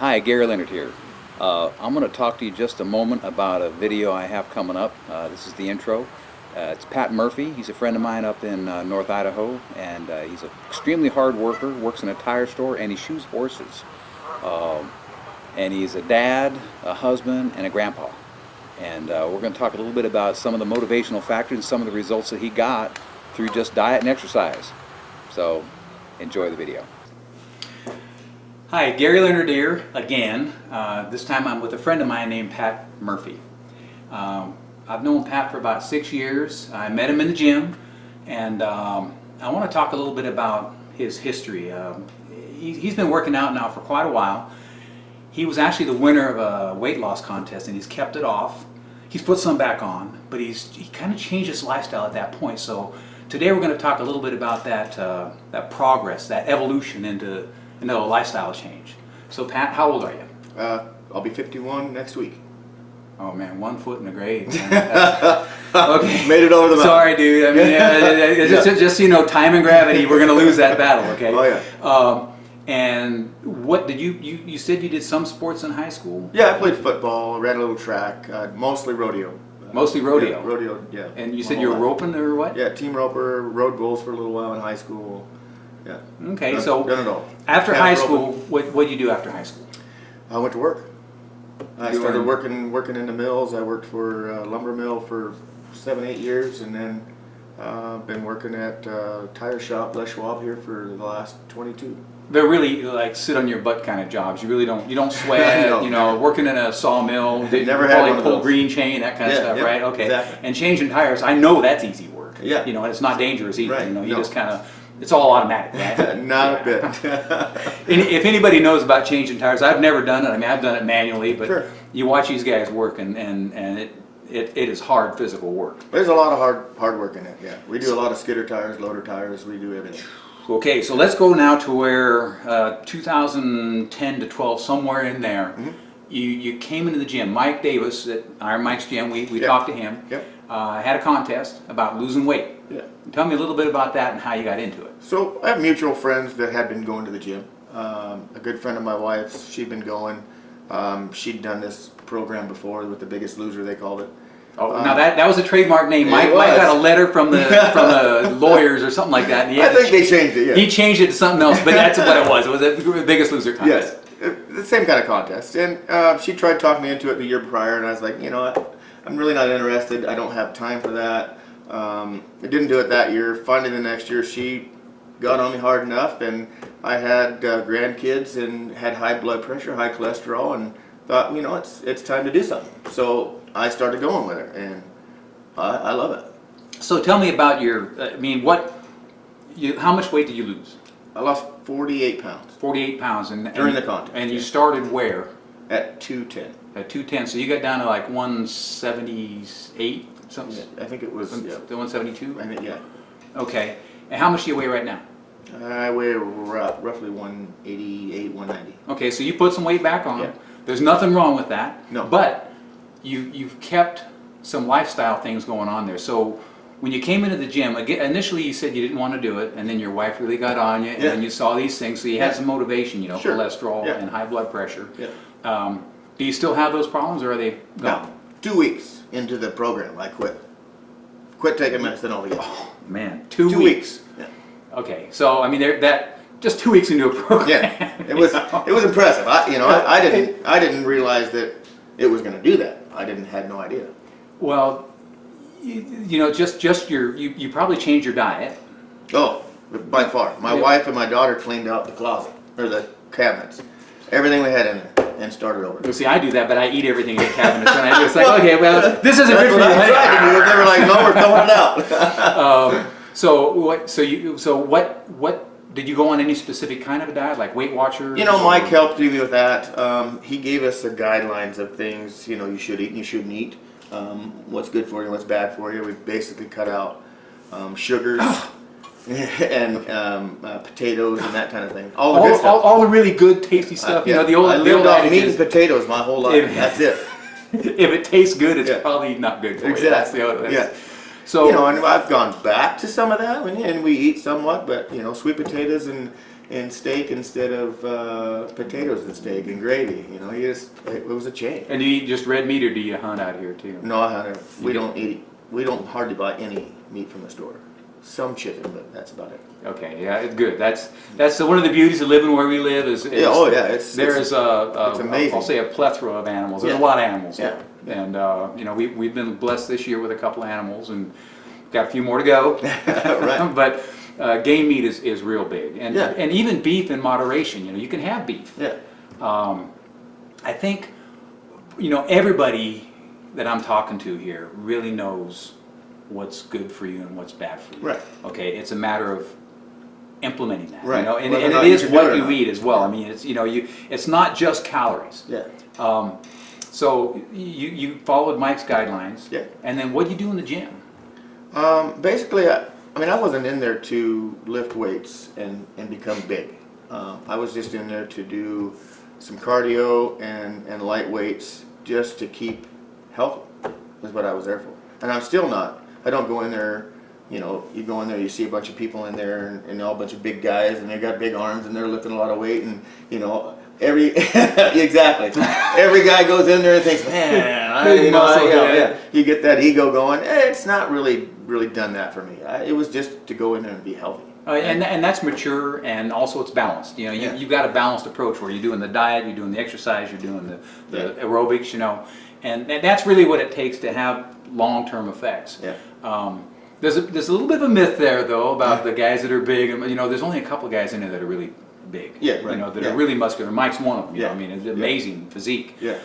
Hi, Gary Leonard here. I'm going to talk to you just a moment about a video I have coming up. This is the intro. It's Pat Murphy. He's a friend of mine up in North Idaho, and he's an extremely hard worker, works in a tire store, and he shoes horses. And he's a dad, a husband, and a grandpa. And we're going to talk a little bit about some of the motivational factors and some of the results that he got through just diet and exercise. So enjoy the video. Hi, Gary Leonard here again. This time I'm with a friend of mine named Pat Murphy. I've known Pat for about 6 years. I met him in the gym, and I want to talk a little bit about his history. He's been working out now for quite a while. He was actually the winner of a weight loss contest, and he's kept it off. He's put some back on, but he kind of changed his lifestyle at that point. So today we're going to talk a little bit about that progress, that evolution into a lifestyle change. So Pat, how old are you? I'll be 51 next week. Oh man, 1 foot in the grave. Okay. Made it over the mountain. Sorry, dude. I mean, just so you know, time and gravity, we're going to lose that battle. Okay. Oh yeah. And what did you said you did some sports in high school? Yeah, I played football, ran a little track, mostly rodeo. Mostly rodeo. Yeah, rodeo, yeah. And you said you were roping or what? Yeah, team roper, rode bulls for a little while in high school. Yeah. Okay, done it all. After high school, what did you do after high school? I went to work. I started working in the mills. I worked for a lumber mill for 7-8 years, and then been working at tire shop Les Schwab here for the last 22. They're really like sit on your butt kind of jobs. You really don't sweat. No. You know, working in a sawmill. Never had one of pull those. green chain, that kind of stuff, right? Okay. Exactly. And changing tires, I know that's easy work. Yeah. You know, and it's not dangerous either. Right. You know, you just kind of, it's all automatic, right? Not a bit. If anybody knows about changing tires, I've never done it. I mean, I've done it manually, but Sure. You watch these guys work, and it is hard physical work. There's a lot of hard work in it. Yeah, we do a lot of skidder tires, loader tires. We do everything. Okay, so let's go now to where 2010 to 12, somewhere in there. Mm-hmm. You came into the gym. Mike Davis at Iron Mike's gym. We Yep. talked to him. Yep. Had a contest about losing weight. Yeah. Tell me a little bit about that and how you got into it. So I have mutual friends that had been going to the gym. A good friend of my wife's, she'd been going. She'd done this program before with The Biggest Loser, they called it. Oh, now that was a trademark name. Mike got a letter from the lawyers or something like that. And I think they changed it. Yeah. He changed it to something else, but that's what it was. It was the Biggest Loser contest. Yes, the same kind of contest. And she tried talking me into it the year prior, and I was like, you know what, I'm really not interested. I don't have time for that. I didn't do it that year. Finally, the next year, she got on me hard enough, and I had grandkids and had high blood pressure, high cholesterol, and thought, you know, it's time to do something. So I started going with her, and I love it. So tell me about how much weight did you lose? I lost 48 pounds. 48 pounds. During the contest. And you started where? At 210. At 210. So you got down to like 178 something? Yeah, I think it was, yeah. 172? I think, yeah. Okay. And how much do you weigh right now? I weigh roughly 188, 190. Okay, so you put some weight back on. Yeah. There's nothing wrong with that. No. But you've kept some lifestyle things going on there. So when you came into the gym, initially you said you didn't want to do it, and then your wife really got on you, and then you saw these things, so you had some motivation, you know, Sure. cholesterol and high blood pressure. Yeah. Do you still have those problems, or are they gone? No. 2 weeks into the program, I quit. Quit taking medicine altogether. Oh, man, 2 2 weeks. Yeah. Okay, so I mean, just 2 weeks into a program. Yeah, it was impressive. I didn't realize that it was going to do that. Had no idea. Well, you know, you probably changed your diet. Oh, by far. My wife and my daughter cleaned out the closet or the cabinets, everything we had in there, and started over. Well, see, I do that, but I eat everything in the cabinets, and I just like, okay, well, this isn't good for you. I tried to do it. They were like, no, we're throwing it out. So what did you go on any specific kind of a diet, like Weight Watchers? You know, Mike helped me with that. He gave us the guidelines of things, you know, you should eat and you shouldn't eat. What's good for you, what's bad for you. We basically cut out sugars and potatoes and that kind of thing. All the good stuff. All the really good, tasty stuff. You know, the old. I lived off meat and potatoes my whole life. That's it. If it tastes good, it's probably not good for you. That's the other. Yeah. So, you know, and I've gone back to some of that, and we eat somewhat, but, you know, sweet potatoes and and steak instead of potatoes and steak and gravy. You know, it was a change. And do you eat just red meat, or do you hunt out here too? No, Hunter, we don't hardly buy any meat from the store. Some chicken, but that's about it. Okay, yeah, it's good. That's one of the beauties of living where we live is Yeah, oh yeah, it's amazing. I'll say a plethora of animals. There's a lot of animals. Yeah. And you know, we've been blessed this year with a couple of animals, and got a few more to go. Right. But game meat is real big, and Yeah. and even beef in moderation. You know, you can have beef. Yeah. I think, you know, everybody that I'm talking to here really knows what's good for you and what's bad for you. Right. Okay, it's a matter of implementing that. Right. You know, and Whether or it not is you can do what it or you not. eat as well. I mean, it's, you know, it's not just calories. Yeah. So you followed Mike's guidelines. Yeah. And then what do you do in the gym? Basically, I mean, I wasn't in there to lift weights and become big. I was just in there to do some cardio and light weights just to keep healthy, is what I was there for. And I'm still not. I don't go in there, you know, you go in there, you see a bunch of people in there and all a bunch of big guys and they got big arms and they're lifting a lot of weight and, you know, exactly. Every guy goes in there and thinks, man, you get that ego going. It's not really done that for me. It was just to go in there and be healthy. And that's mature, and also it's balanced. You know, you've got a balanced approach where you're doing the diet, you're doing the exercise, you're doing the aerobics, you know, and that's really what it takes to have long-term effects. Yeah. There's a little bit of a myth there, though, about the guys that are big. And, you know, there's only a couple of guys in there that are really big. Yeah, right. You know, that are really muscular. Mike's one of them. You know, Yeah. I mean, it's amazing physique. Yeah.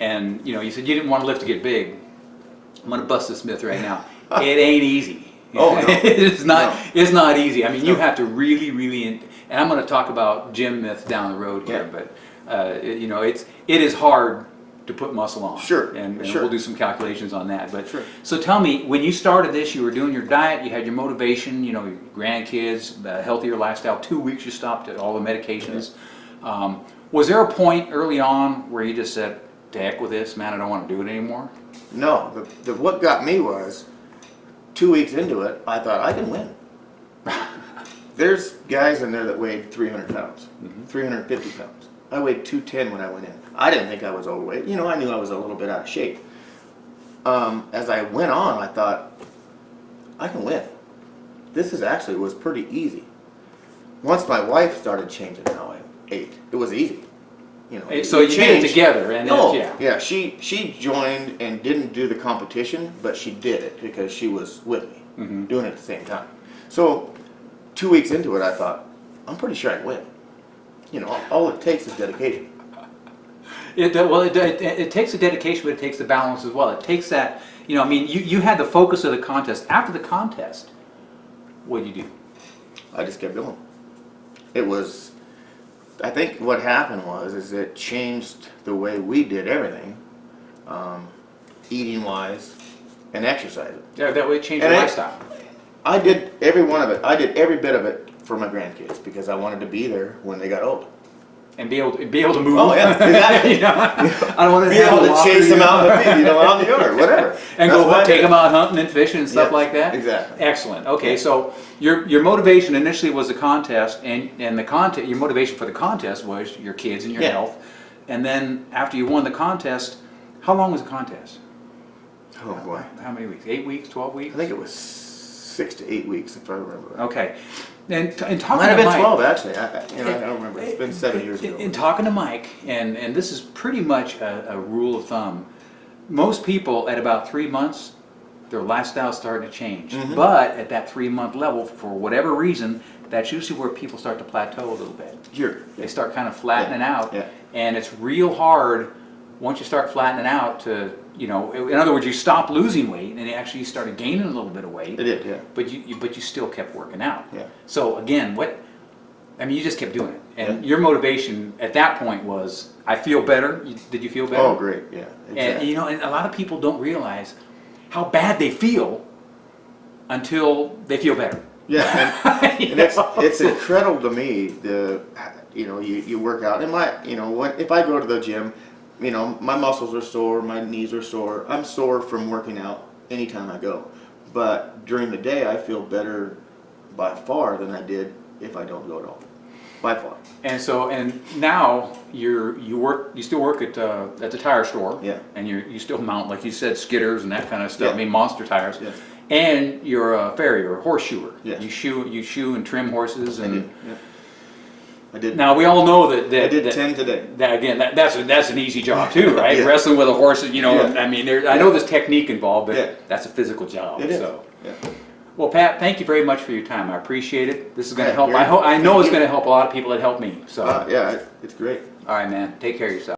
And, you know, you said you didn't want to lift to get big. I'm going to bust this myth right now. It ain't easy. Oh, no. It's not. No. It's not easy. I mean, you have to really, and I'm going to talk about gym myths down the road here. Yeah. But you know, it is hard to put muscle on. Sure. And Sure. we'll do some calculations on that. But Sure. so tell me, when you started this, you were doing your diet, you had your motivation, you know, your grandkids, the healthier lifestyle. 2 weeks you stopped at all the medications. Was there a point early on where you just said, "To heck with this, man, I don't want to do it anymore"? No, what got me was 2 weeks into it, I thought I can win. There's guys in there that weighed 300 pounds, 350 pounds. I weighed 210 when I went in. I didn't think I was overweight. You know, I knew I was a little bit out of shape. As I went on, I thought, I can win. This was pretty easy. Once my wife started changing how I ate, it was easy. You know, So you did it together, and no, yeah. She joined and didn't do the competition, but she did it because she was with me, doing it at the same time. So 2 weeks into it, I thought, I'm pretty sure I can win. You know, all it takes is dedication. It takes the dedication, but it takes the balance as well. It takes that, you know, I mean, you had the focus of the contest. After the contest, what did you do? I just kept going. It was, I think what happened is it changed the way we did everything, eating wise and exercising. Yeah, that way it changed And your I- lifestyle. I did every one of it. I did every bit of it for my grandkids because I wanted to be there when they got old. And be able to move. Oh yeah, exactly. You know, I don't want to Be able to chase them out in the field, you know, out in the yard, whatever. and That's go what I take did. them out hunting and fishing and stuff Yeah, like that. exactly. Excellent. Okay, Yeah. so your motivation initially was the contest, and the contest. Your motivation for the contest was your kids and your Yeah. health. And then after you won the contest, how long was the contest? Oh boy, How many weeks? 8 weeks? 12 weeks? I think it was 6 to 8 weeks if I remember right. Okay. And talking Might have to been Mike, 12 actually. I don't remember. It's been 7 years ago. In talking to Mike, and this is pretty much a rule of thumb, most people at about 3 months, their lifestyle's starting to change. But at that 3-month level, for whatever reason, that's usually where people start to plateau a little bit. Sure. They start kind of flattening out, Yeah. and it's real hard once you start flattening out to, you know, in other words, you stop losing weight and actually you started gaining a little bit of weight. It did, yeah. But you still kept working out. Yeah. So again, you just kept doing it, and Yeah. your motivation at that point was, I feel better. Did you feel better? Oh, great, yeah. And Exactly. you know, and a lot of people don't realize how bad they feel until they feel better. Yeah, and it's incredible to me. You work out, and if I go to the gym, you know, my muscles are sore, my knees are sore. I'm sore from working out anytime I go, but during the day I feel better by far than I did if I don't go at all, by far. And so, and now you still work at the tire store. Yeah. And you still mount, like you said, skidders and that kind of stuff. Yeah. I mean, monster tires. Yes. And you're a farrier, a horseshoer. Yes. You shoe and trim horses. I And did. Yeah. I did. now we all know that I did 10 today. that's an easy job too, right? Yeah. Wrestling with a horse, you know. Yeah. I mean, I know there's technique involved, but Yeah. that's a physical job. It is. So. Yeah. Well, Pat, thank you very much for your time. I appreciate it. This is going to Yeah, help. I know thank it's you. going to help a lot of people that help me. So, Yeah, it's great. all right, man. Take care of yourself.